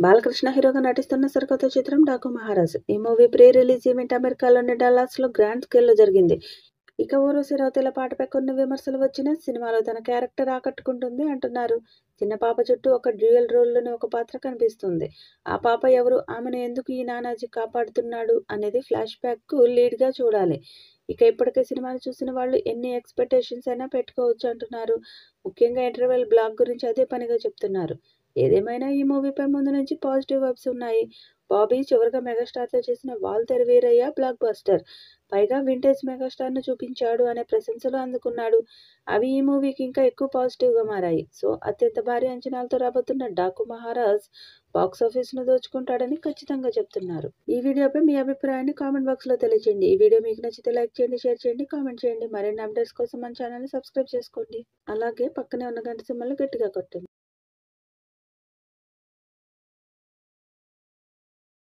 బాలకృష్ణ హీరోగా నటిస్తున్న సరికొత్త చిత్రం 'డాకు మహారాజ్'. ఈ మూవీ ప్రీ రిలీజ్ ఈవెంట్ అమెరికాలోని డల్లాస్లో గ్రాండ్ స్కేల్లో జరిగింది. ఇక ఊర్వశి రౌతేల పాటపై కొన్ని విమర్శలు వచ్చినా సినిమాలో తన క్యారెక్టర్ ఆకట్టుకుంటుంది అంటున్నారు. చిన్న పాప చుట్టూ ఒక డ్యూయల్ రోల్లోని ఒక పాత్ర కనిపిస్తుంది. ఆ పాప ఎవరు, ఆమెను ఎందుకు ఈ నానాజీ కాపాడుతున్నాడు అనేది ఫ్లాష్ బ్యాక్కు లీడ్గా చూడాలి. ఇక ఇప్పటికే సినిమాను చూసిన వాళ్ళు ఎన్ని ఎక్స్పెక్టేషన్స్ అయినా పెట్టుకోవచ్చు అంటున్నారు. ముఖ్యంగా ఇంటర్వెల్ బ్లాక్ గురించి అదే పనిగా చెప్తున్నారు. ఏదేమైనా ఈ మూవీపై ముందు నుంచి పాజిటివ్ వైబ్స్ ఉన్నాయి. బాబీ చివరిగా మెగాస్టార్తో చేసిన 'వాల్తేరు వీరయ్య' బ్లాక్ బస్టర్. పైగా వింటేజ్ మెగాస్టార్ను చూపించాడు అనే ప్రశంసలు అందుకున్నాడు. అవి ఈ మూవీకి ఇంకా ఎక్కువ పాజిటివ్గా మారాయి. సో అత్యంత భారీ అంచనాలతో రాబోతున్న 'డాకు మహారాజ్' బాక్సాఫీస్ను దోచుకుంటాడని ఖచ్చితంగా చెప్తున్నారు. ఈ వీడియోపై మీ అభిప్రాయాన్ని కామెంట్ బాక్స్లో తెలియజేయండి. ఈ వీడియో మీకు నచ్చితే లైక్ చేయండి, షేర్ చేయండి, కామెంట్ చేయండి. మరిన్ని అప్డేట్స్ కోసం మన ఛానల్ని సబ్స్క్రైబ్ చేసుకోండి. అలాగే పక్కనే ఉన్న గంట సింబల్ని గట్టిగా కొట్టండి.